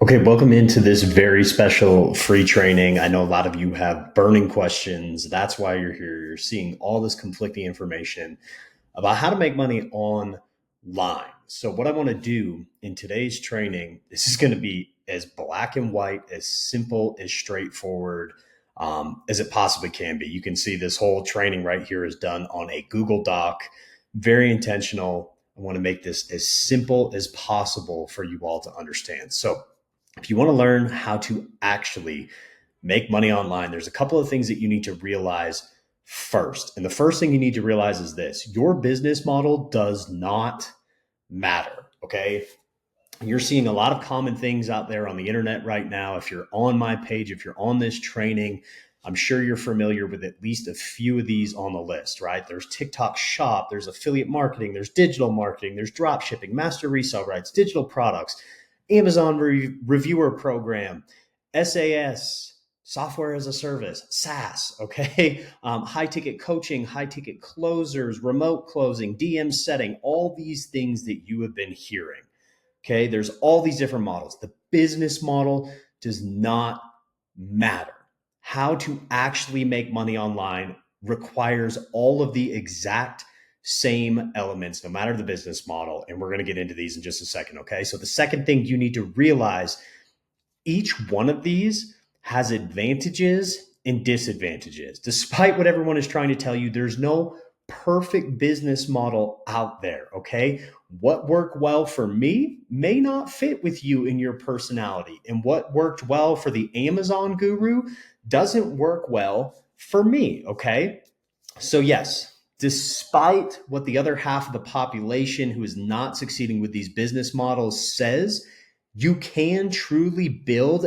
Okay, welcome into this very special free training. I know a lot of you have burning questions. That's why you're here. You're seeing all this conflicting information about how to make money online. So, what I want to do in today's training, this is going to be as black and white, as simple, as straightforward as it possibly can be. You can see this whole training right here is done on a Google Doc, very intentional. I want to make this as simple as possible for you all to understand. So, if you want to learn how to actually make money online, there's a couple of things that you need to realize first. And the first thing you need to realize is this: your business model does not matter. Okay. You're seeing a lot of common things out there on the internet right now. If you're on my page, if you're on this training, I'm sure you're familiar with at least a few of these on the list, right? There's TikTok Shop, there's affiliate marketing, there's digital marketing, there's drop shipping, master resale rights, digital products, Amazon reviewer program, SAS, software as a service, SaaS, okay? High ticket coaching, high ticket closers, remote closing, DM setting, all these things that you have been hearing, okay? There's all these different models. The business model does not matter. How to actually make money online requires all of the exact same elements, no matter the business model. And we're going to get into these in just a second. Okay. So the second thing you need to realize, each one of these has advantages and disadvantages. Despite what everyone is trying to tell you, there's no perfect business model out there. Okay. What worked well for me may not fit with you and your personality. And what worked well for the Amazon guru doesn't work well for me. Okay. So, yes, despite what the other half of the population who is not succeeding with these business models says, you can truly build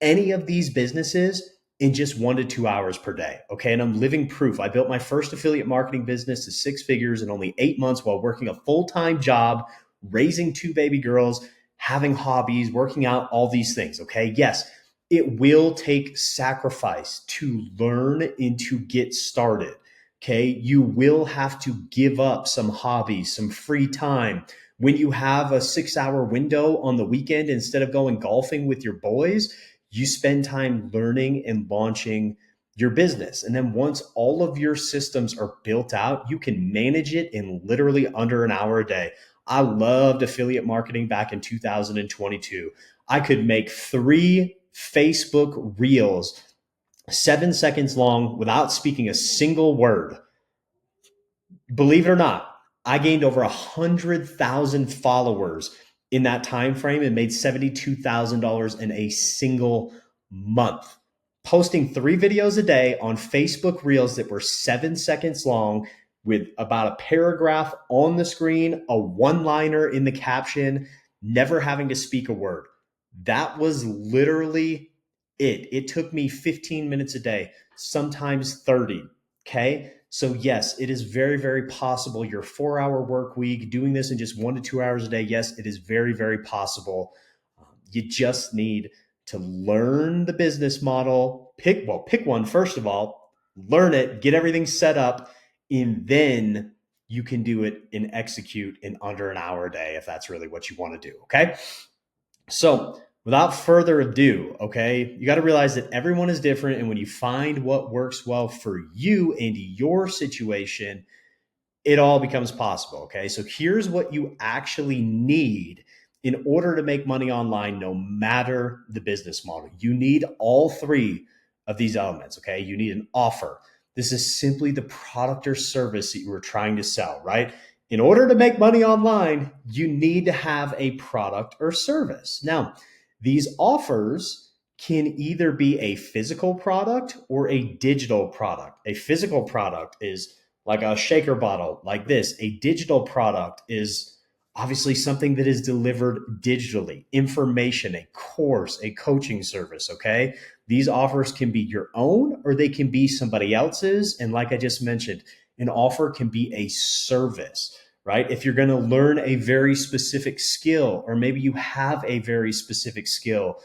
any of these businesses in just 1 to 2 hours per day. Okay. And I'm living proof. I built my first affiliate marketing business to 6 figures in only 8 months while working a full-time job, raising 2 baby girls, having hobbies, working out, all these things. Okay. Yes, it will take sacrifice to learn and to get started. Okay. You will have to give up some hobbies, some free time. When you have a 6 hour window on the weekend, instead of going golfing with your boys, you spend time learning and launching your business. And then once all of your systems are built out, you can manage it in literally under an hour a day. I loved affiliate marketing back in 2022. I could make 3 Facebook reels 7 seconds long without speaking a single word. Believe it or not, I gained over 100,000 followers in that time frame and made $72,000 in a single month. Posting 3 videos a day on Facebook Reels that were 7 seconds long with about a paragraph on the screen, a one-liner in the caption, never having to speak a word. That was literally it. It took me 15 minutes a day, sometimes 30. Okay. So, yes, it is very, very possible. Your 4 hour work week, doing this in just 1 to 2 hours a day. Yes, it is very, very possible. You just need to learn the business model. Pick one, first of all, learn it, get everything set up, and then you can do it and execute in under an hour a day if that's really what you want to do. Okay. So, without further ado, okay, you got to realize that everyone is different. And when you find what works well for you and your situation, it all becomes possible. Okay. So, here's what you actually need in order to make money online, no matter the business model. You need all three of these elements. Okay. You need an offer. This is simply the product or service that you are trying to sell, right? In order to make money online, you need to have a product or service. Now, these offers can either be a physical product or a digital product. A physical product is like a shaker bottle like this. A digital product is obviously something that is delivered digitally, information, a course, a coaching service. Okay. These offers can be your own or they can be somebody else's. And like I just mentioned, an offer can be a service, right? If you're going to learn a very specific skill, or maybe you have a very specific skill,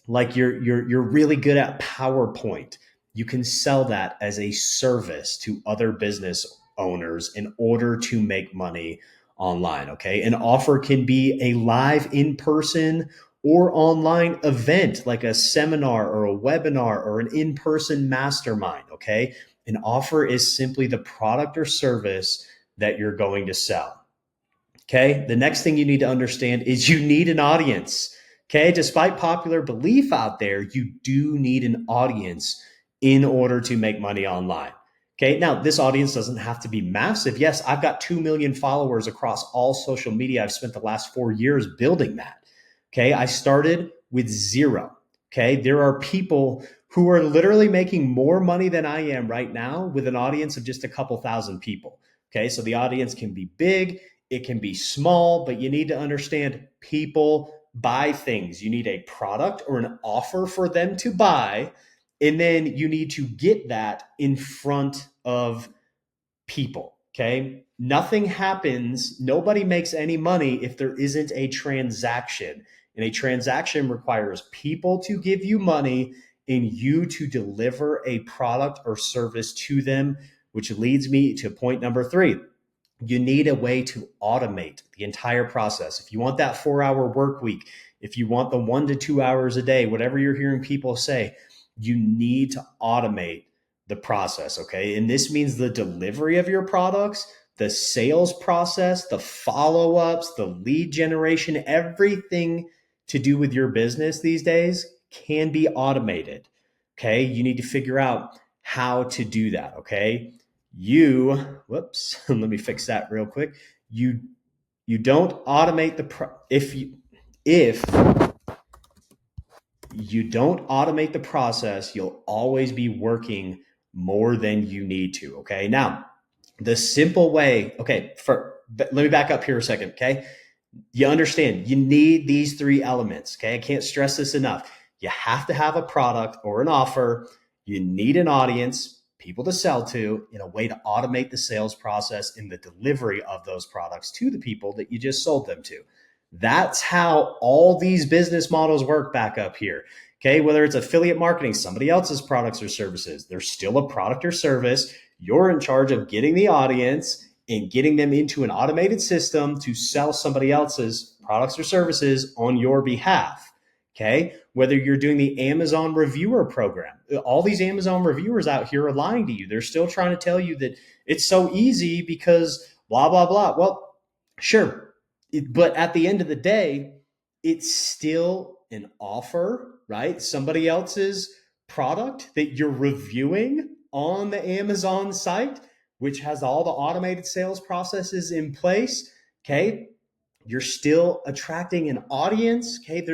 like you're really good at PowerPoint, you can sell that as a service to other business owners in order to make money online. Okay. An offer can be a live in person or online event like a seminar or a webinar or an in-person mastermind, okay? An offer is simply the product or service that you're going to sell. Okay. The next thing you need to understand is you need an audience. Okay. Despite popular belief out there, you do need an audience in order to make money online. Okay. Now, this audience doesn't have to be massive. Yes, I've got 2 million followers across all social media. I've spent the last 4 years building that. Okay. I started with zero. Okay. There are people who are literally making more money than I am right now with an audience of just a couple thousand people. Okay. So the audience can be big, it can be small, but you need to understand people buy things. You need a product or an offer for them to buy. And then you need to get that in front of people. Okay. Nothing happens, nobody makes any money if there isn't a transaction. And a transaction requires people to give you money and you to deliver a product or service to them, which leads me to point number 3. You need a way to automate the entire process. If you want that 4-hour work week, if you want the 1 to 2 hours a day, whatever you're hearing people say, you need to automate the process. Okay. And this means the delivery of your products, the sales process, the follow ups, the lead generation, everything to do with your business these days can be automated. Okay. You need to figure out how to do that. Okay. Whoops, let me fix that real quick. You don't automate if you don't automate the process, you'll always be working more than you need to. Okay. Now, the simple way, okay, let me back up here a second. Okay. You understand you need these 3 elements. Okay. I can't stress this enough. You have to have a product or an offer. You need an audience, people to sell to, in a way to automate the sales process and the delivery of those products to the people that you just sold them to. That's how all these business models work back up here. Okay. Whether it's affiliate marketing, somebody else's products or services, there's still a product or service. You're in charge of getting the audience and getting them into an automated system to sell somebody else's products or services on your behalf. Okay. Whether you're doing the Amazon reviewer program, all these Amazon reviewers out here are lying to you. They're still trying to tell you that it's so easy because blah, blah, blah. Well, sure. But at the end of the day, it's still an offer, right? Somebody else's product that you're reviewing on the Amazon site, which has all the automated sales processes in place. Okay. You're still attracting an audience. Okay.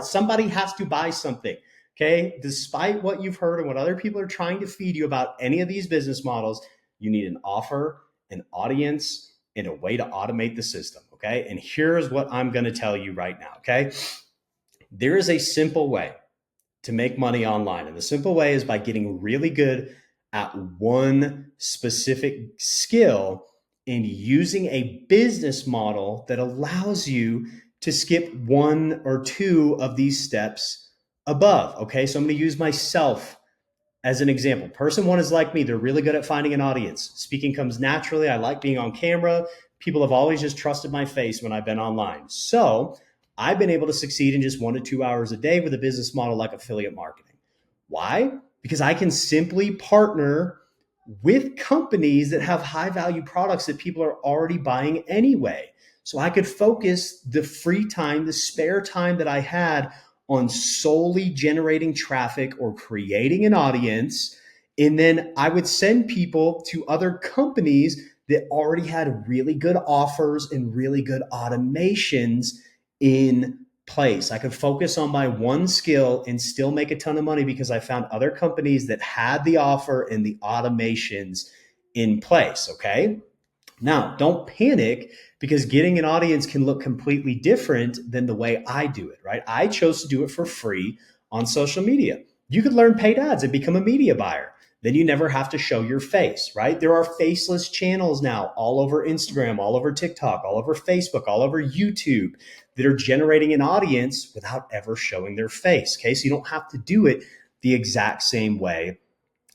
Somebody has to buy something. Okay. Despite what you've heard and what other people are trying to feed you about any of these business models, you need an offer, an audience, and a way to automate the system. Okay. And here's what I'm going to tell you right now. Okay. There is a simple way to make money online. And the simple way is by getting really good at one specific skill and using a business model that allows you to skip 1 or 2 of these steps above. Okay. So I'm going to use myself as an example. Person 1 is like me. They're really good at finding an audience. Speaking comes naturally. I like being on camera. People have always just trusted my face when I've been online. So I've been able to succeed in just 1 to 2 hours a day with a business model like affiliate marketing. Why? Because I can simply partner with companies that have high value products that people are already buying anyway. So I could focus the free time, the spare time that I had on solely generating traffic or creating an audience. And then I would send people to other companies that already had really good offers and really good automations in place. I could focus on my one skill and still make a ton of money because I found other companies that had the offer and the automations in place. Okay. Now, don't panic because getting an audience can look completely different than the way I do it, right? I chose to do it for free on social media. You could learn paid ads and become a media buyer. Then you never have to show your face, right? There are faceless channels now all over Instagram, all over TikTok, all over Facebook, all over YouTube that are generating an audience without ever showing their face. Okay. So you don't have to do it the exact same way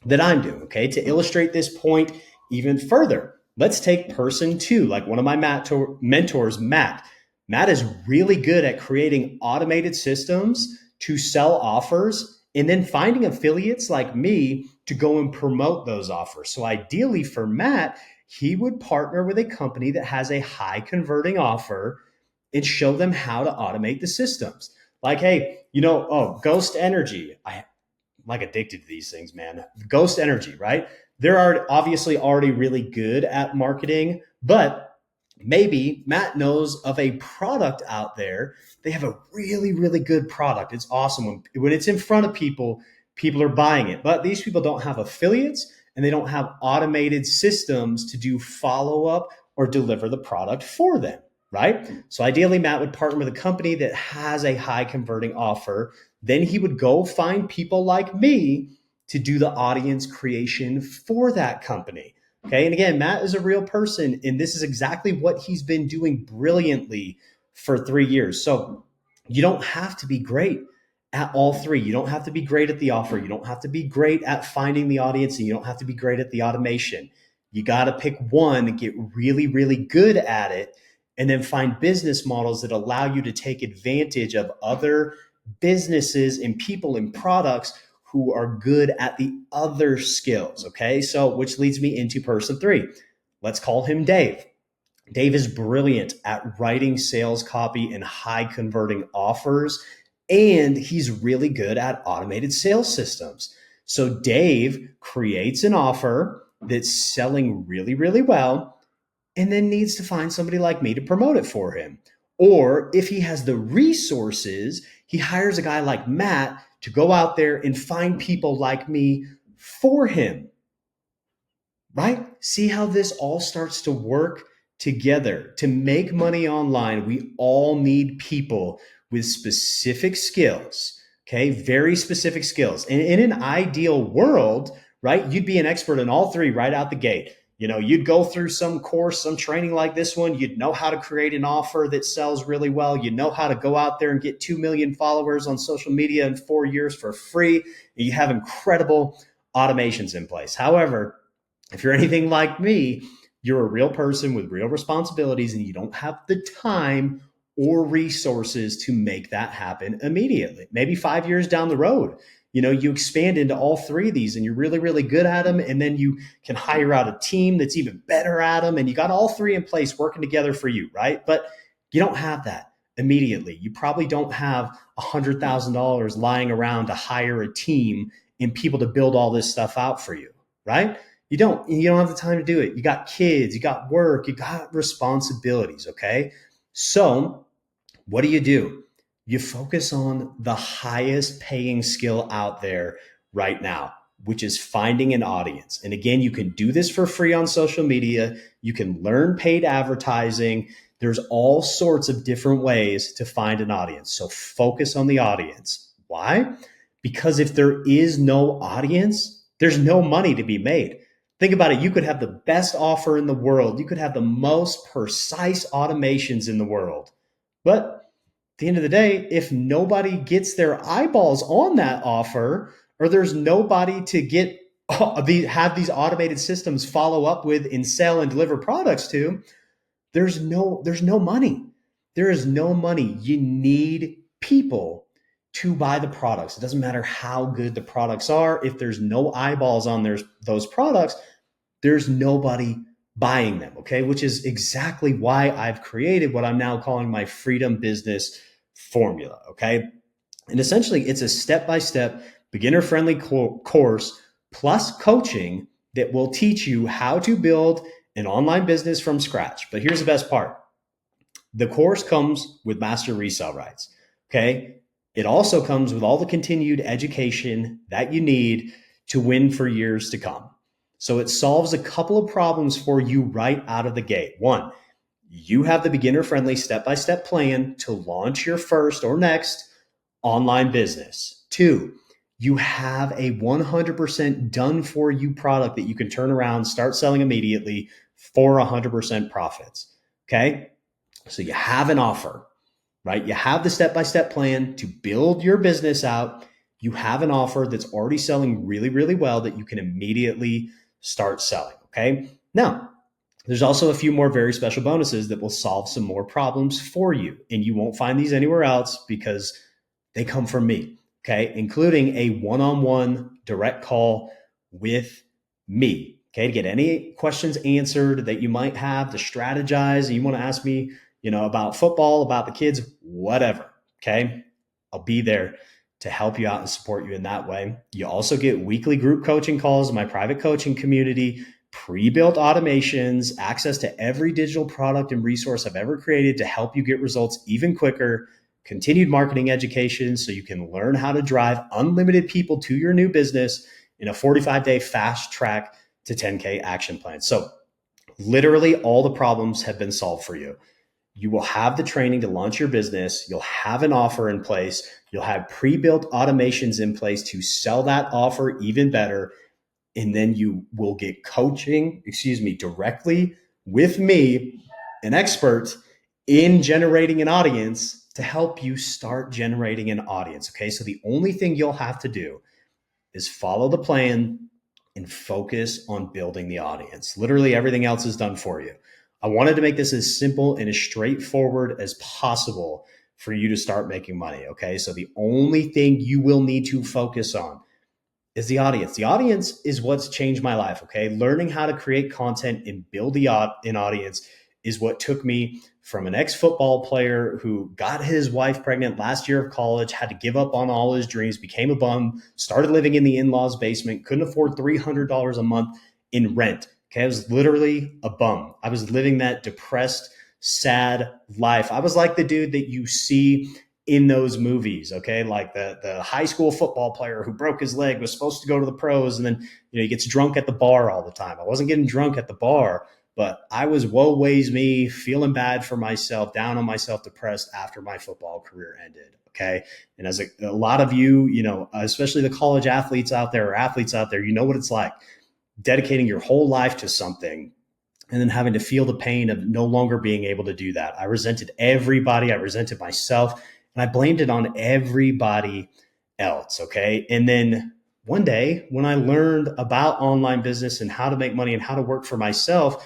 that I'm doing. Okay. To illustrate this point even further, let's take person 2, like one of my mentors, Matt. Matt is really good at creating automated systems to sell offers and then finding affiliates like me to go and promote those offers. So ideally for Matt, he would partner with a company that has a high converting offer and show them how to automate the systems. Like, hey, Ghost Energy. I'm like addicted to these things, man. Ghost Energy, right? They're obviously already really good at marketing, but maybe Matt knows of a product out there. They have a really, really good product. It's awesome. When it's in front of people, people are buying it. But these people don't have affiliates and they don't have automated systems to do follow up or deliver the product for them, right? So ideally, Matt would partner with a company that has a high converting offer. Then he would go find people like me to do the audience creation for that company. Okay. And again, Matt is a real person, and this is exactly what he's been doing brilliantly for 3 years. So you don't have to be great at all three. You don't have to be great at the offer. You don't have to be great at finding the audience, and you don't have to be great at the automation. You got to pick one and get really, really good at it, and then find business models that allow you to take advantage of other businesses and people and products who are good at the other skills. Okay. So, which leads me into person three. Let's call him Dave. Dave is brilliant at writing sales copy and high converting offers, and he's really good at automated sales systems. So, Dave creates an offer that's selling really, really well, and then needs to find somebody like me to promote it for him. Or if he has the resources, he hires a guy like Matt to go out there and find people like me for him, right? See how this all starts to work together. To make money online, we all need people with specific skills, okay? Very specific skills. And in an ideal world, right, you'd be an expert in all three right out the gate. You'd go through some course, some training like this one. You'd know how to create an offer that sells really well. You know how to go out there and get 2 million followers on social media in 4 years for free. And you have incredible automations in place. However, if you're anything like me, you're a real person with real responsibilities and you don't have the time or resources to make that happen immediately. Maybe 5 years down the road, you expand into all three of these and you're really, really good at them. And then you can hire out a team that's even better at them. And you got all three in place working together for you, right? But you don't have that immediately. You probably don't have $100,000 lying around to hire a team and people to build all this stuff out for you, right? You don't have the time to do it. You got kids, you got work, you got responsibilities. Okay. So what do? You focus on the highest paying skill out there right now, which is finding an audience. And again, you can do this for free on social media. You can learn paid advertising. There's all sorts of different ways to find an audience. So focus on the audience. Why? Because if there is no audience, there's no money to be made. Think about it. You could have the best offer in the world. You could have the most precise automations in the world. But at the end of the day, if nobody gets their eyeballs on that offer, or there's nobody to get have these automated systems follow up with and sell and deliver products to, there's no money. There is no money. You need people to buy the products. It doesn't matter how good the products are. If there's no eyeballs on those products, there's nobody buying them. Okay. Which is exactly why I've created what I'm now calling my freedom business formula. Okay. And essentially, it's a step-by-step beginner-friendly course plus coaching that will teach you how to build an online business from scratch. But here's the best part. The course comes with master resale rights. Okay. It also comes with all the continued education that you need to win for years to come. So it solves a couple of problems for you right out of the gate. One, you have the beginner-friendly step-by-step plan to launch your first or next online business. Two, you have a 100% done for you product that you can turn around, start selling immediately for 100% profits. Okay. So you have an offer, right? You have the step-by-step plan to build your business out. You have an offer that's already selling really, really well that you can immediately start selling. Okay. Now, There's also a few more very special bonuses that will solve some more problems for you. And you won't find these anywhere else because they come from me, okay? Including a one-on-one direct call with me, okay? To get any questions answered that you might have, to strategize, and you want to ask me, about football, about the kids, whatever, okay? I'll be there to help you out and support you in that way. You also get weekly group coaching calls in my private coaching community, pre-built automations, access to every digital product and resource I've ever created to help you get results even quicker, continued marketing education so you can learn how to drive unlimited people to your new business in a 45-day fast track to 10K action plan. So literally all the problems have been solved for you. You will have the training to launch your business. You'll have an offer in place. You'll have pre-built automations in place to sell that offer even better. And then you will get coaching, directly with me, an expert in generating an audience to help you start generating an audience. Okay. So the only thing you'll have to do is follow the plan and focus on building the audience. Literally everything else is done for you. I wanted to make this as simple and as straightforward as possible for you to start making money. Okay. So the only thing you will need to focus on is the audience. The audience is what's changed my life. Okay. Learning how to create content and build an audience is what took me from an ex-football player who got his wife pregnant last year of college, had to give up on all his dreams, became a bum, started living in the in-laws basement, couldn't afford $300 a month in rent. Okay. I was literally a bum. I was living that depressed, sad life. I was like the dude that you see in those movies, okay? Like the high school football player who broke his leg was supposed to go to the pros, and then he gets drunk at the bar all the time. I wasn't getting drunk at the bar, but I was woe ways me, feeling bad for myself, down on myself, depressed after my football career ended. Okay. And as a lot of you, especially the college athletes out there or athletes out there, you know what it's like dedicating your whole life to something and then having to feel the pain of no longer being able to do that. I resented everybody. I resented myself, and I blamed it on everybody else. Okay. And then one day when I learned about online business and how to make money and how to work for myself,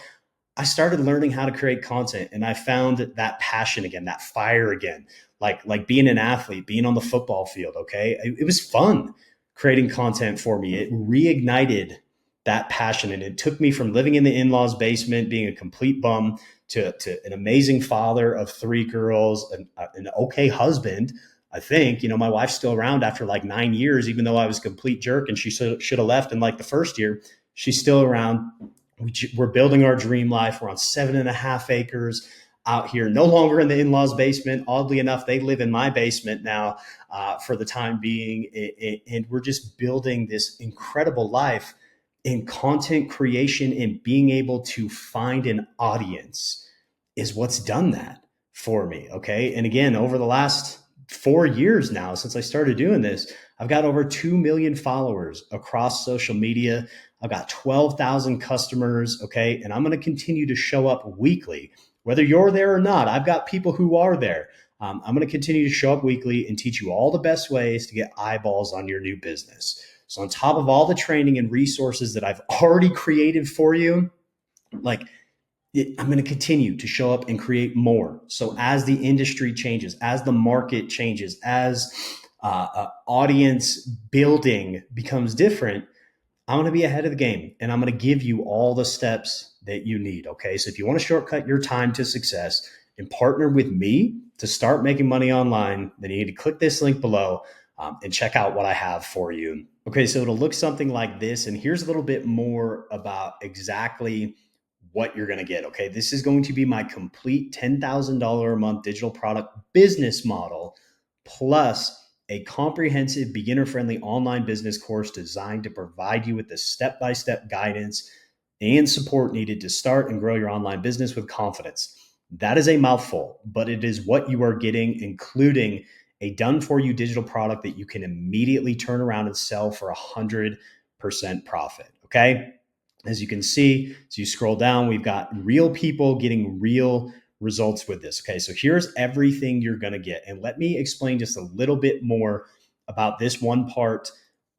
I started learning how to create content, and I found that passion again, that fire again, like being an athlete, being on the football field. Okay. It was fun creating content for me. It reignited that passion. And it took me from living in the in-laws basement, being a complete bum, to an amazing father of 3 girls, an okay husband. I think, my wife's still around after like 9 years, even though I was a complete jerk and she should have left in like the first year. She's still around. We're building our dream life. We're on 7.5 acres out here, no longer in the in-laws basement. Oddly enough, they live in my basement now for the time being. And we're just building this incredible life in content creation, and being able to find an audience is what's done that for me. Okay. And again, over the last 4 years now, since I started doing this, I've got over 2 million followers across social media. I've got 12,000 customers. Okay. And I'm going to continue to show up weekly, whether you're there or not. I've got people who are there. I'm going to continue to show up weekly and teach you all the best ways to get eyeballs on your new business. So on top of all the training and resources that I've already created for you, I'm going to continue to show up and create more. So as the industry changes, as the market changes, as audience building becomes different, I'm going to be ahead of the game, and I'm going to give you all the steps that you need. Okay. So if you want to shortcut your time to success and partner with me to start making money online, then you need to click this link below and check out what I have for you. Okay. So it'll look something like this. And here's a little bit more about exactly what you're going to get. Okay. This is going to be my complete $10,000 a month digital product business model, plus a comprehensive beginner-friendly online business course designed to provide you with the step-by-step guidance and support needed to start and grow your online business with confidence. That is a mouthful, but it is what you are getting, including a done-for-you digital product that you can immediately turn around and sell for 100% profit. Okay? As you can see, as you scroll down, we've got real people getting real results with this. Okay, so here's everything you're going to get. And let me explain just a little bit more about this one part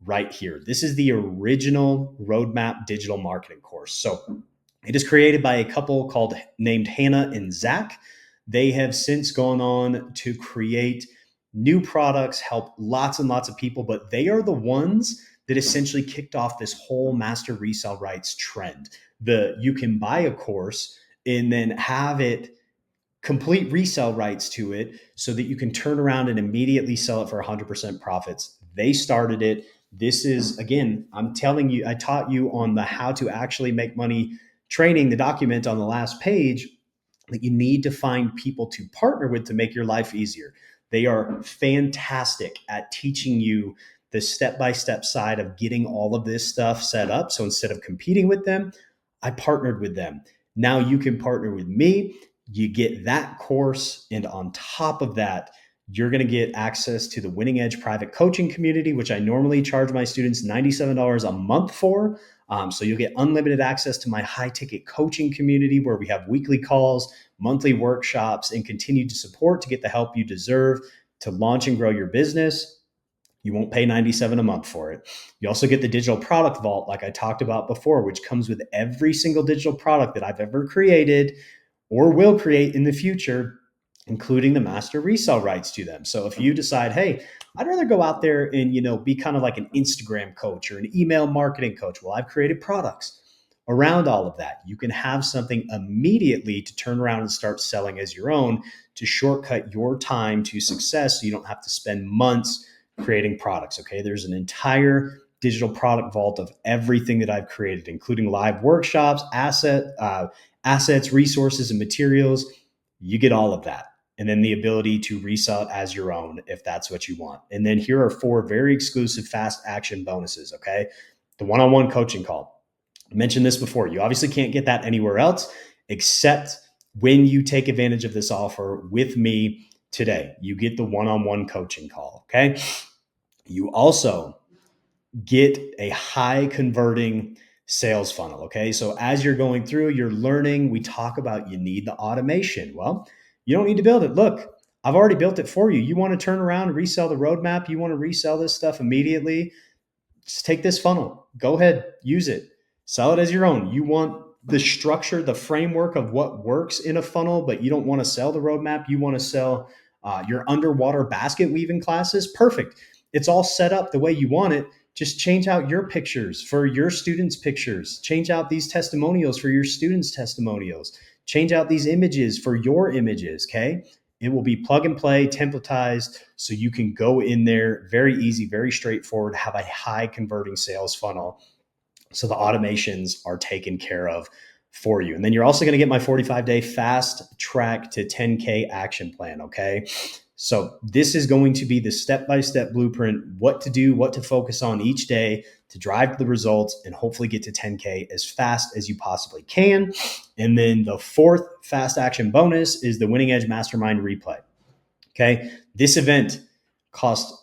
right here. This is the original Roadmap Digital Marketing course. So It is created by a couple named Hannah and Zach. They have since gone on to create new products, help lots and lots of people, but they are the ones that essentially kicked off this whole master resale rights trend. You can buy a course and then have it complete resale rights to it so that you can turn around and immediately sell it for 100% profits. They started it. This is, again, I'm telling you, I taught you on the how to actually make money training, the document on the last page, that you need to find people to partner with to make your life easier. They are fantastic at teaching you the step-by-step side of getting all of this stuff set up. So instead of competing with them, I partnered with them. Now you can partner with me. You get that course. And on top of that, you're going to get access to the Winning Edge private coaching community, which I normally charge my students $97 a month for. So you'll get unlimited access to my high ticket coaching community where we have weekly calls, monthly workshops, and continued support to get the help you deserve to launch and grow your business. You won't pay $97 a month for it. You also get the digital product vault, like I talked about before, which comes with every single digital product that I've ever created or will create in the future, including the master resale rights to them. So if you decide, hey, I'd rather go out there and, be kind of like an Instagram coach or an email marketing coach, well, I've created products around all of that. You can have something immediately to turn around and start selling as your own to shortcut your time to success so you don't have to spend months creating products. Okay. There's an entire digital product vault of everything that I've created, including live workshops, assets, resources, and materials. You get all of that. And then the ability to resell it as your own if that's what you want. And then here are 4 very exclusive fast action bonuses. Okay. The one-on-one coaching call. I mentioned this before. You obviously can't get that anywhere else except when you take advantage of this offer with me today. You get the one-on-one coaching call. Okay. You also get a high converting sales funnel. Okay. So as you're going through, you're learning, we talk about you need the automation. Well, you don't need to build it. Look, I've already built it for you. You want to turn around and resell the roadmap. You want to resell this stuff immediately. Just take this funnel. Go ahead, use it, sell it as your own. You want the structure, the framework of what works in a funnel, but you don't want to sell the roadmap. You want to sell your underwater basket weaving classes. Perfect. It's all set up the way you want it. Just change out your pictures for your students' pictures. Change out these testimonials for your students' testimonials. Change out these images for your images, okay? It will be plug and play, templatized, so you can go in there very easy, very straightforward, have a high converting sales funnel. So the automations are taken care of for you. And then you're also going to get my 45-day fast track to 10K action plan, okay? So this is going to be the step-by-step blueprint, what to do, what to focus on each day to drive the results and hopefully get to 10K as fast as you possibly can. And then the 4th fast action bonus is the Winning Edge Mastermind replay. Okay. This event cost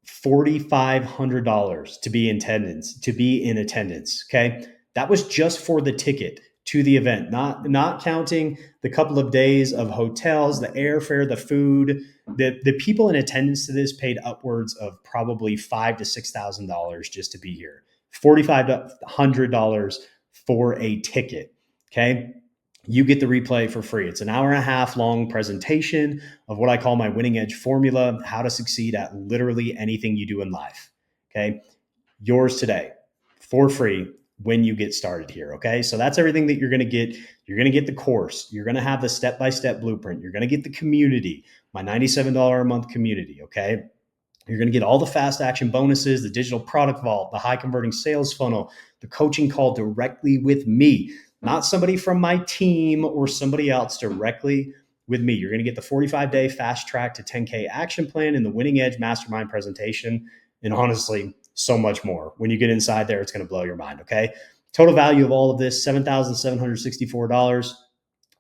$4,500 to be in attendance. Okay. That was just for the ticket to the event, not counting the couple of days of hotels, the airfare, the food. The people in attendance to this paid upwards of probably $5,000 to $6,000 just to be here. $4,500 for a ticket. Okay. You get the replay for free. It's an hour and a half long presentation of what I call my Winning Edge formula, how to succeed at literally anything you do in life. Okay. Yours today for free when you get started here. Okay. So that's everything that you're going to get. You're going to get the course. You're going to have the step-by-step blueprint. You're going to get the community, my $97 a month community. Okay. You're going to get all the fast action bonuses, the digital product vault, the high converting sales funnel, the coaching call directly with me, not somebody from my team or somebody else, directly with me. You're going to get the 45-day fast track to 10K action plan and the Winning Edge Mastermind presentation. And honestly, so much more. When you get inside there, it's going to blow your mind. Okay. Total value of all of this, $7,764.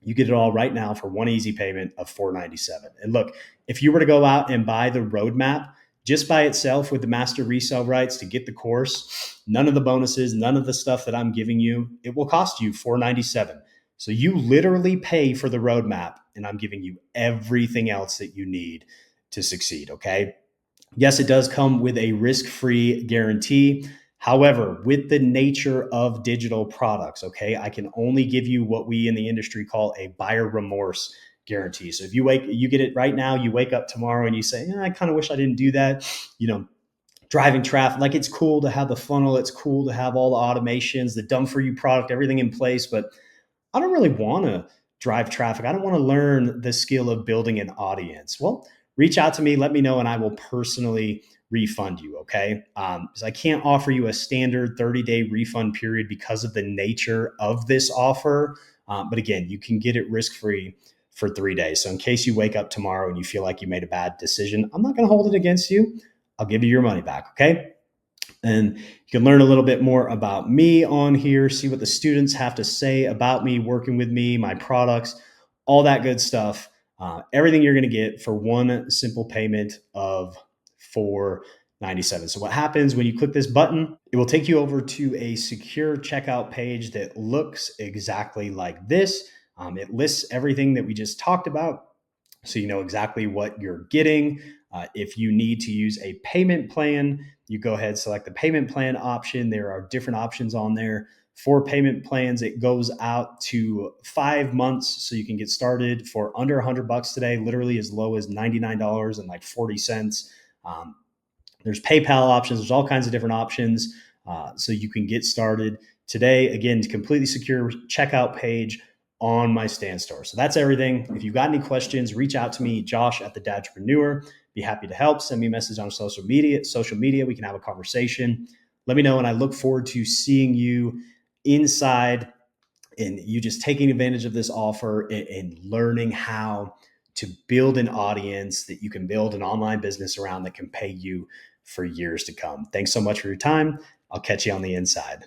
You get it all right now for one easy payment of $497. And look, if you were to go out and buy the roadmap just by itself with the master resale rights to get the course, none of the bonuses, none of the stuff that I'm giving you, it will cost you $497. So you literally pay for the roadmap and I'm giving you everything else that you need to succeed. Okay. Yes, it does come with a risk-free guarantee. However, with the nature of digital products, okay, I can only give you what we in the industry call a buyer remorse guarantee. So if you get it right now, you wake up tomorrow and you say, I kind of wish I didn't do that. Driving traffic, like it's cool to have the funnel, it's cool to have all the automations, the done for you product, everything in place, but I don't really want to drive traffic. I don't want to learn the skill of building an audience. Well, reach out to me, let me know, and I will personally refund you. Okay. Because I can't offer you a standard 30-day refund period because of the nature of this offer. But again, you can get it risk free for 3 days. So in case you wake up tomorrow and you feel like you made a bad decision, I'm not going to hold it against you. I'll give you your money back. Okay. And you can learn a little bit more about me on here, see what the students have to say about me, working with me, my products, all that good stuff. Everything you're going to get for one simple payment of $497. So what happens when you click this button, it will take you over to a secure checkout page that looks exactly like this. It lists everything that we just talked about, so you know exactly what you're getting. If you need to use a payment plan, you go ahead, select the payment plan option. There are different options on there for payment plans. It goes out to 5 months, so you can get started for under $100 today, literally as low as $99.40. There's PayPal options. There's all kinds of different options, so you can get started today. Again, completely secure checkout page on my Stand Store. So that's everything. If you've got any questions, reach out to me, Josh at the Dadtrepreneur. Be happy to help. Send me a message on social media. We can have a conversation. Let me know, and I look forward to seeing you inside and you just taking advantage of this offer and learning how to build an audience that you can build an online business around that can pay you for years to come. Thanks so much for your time. I'll catch you on the inside.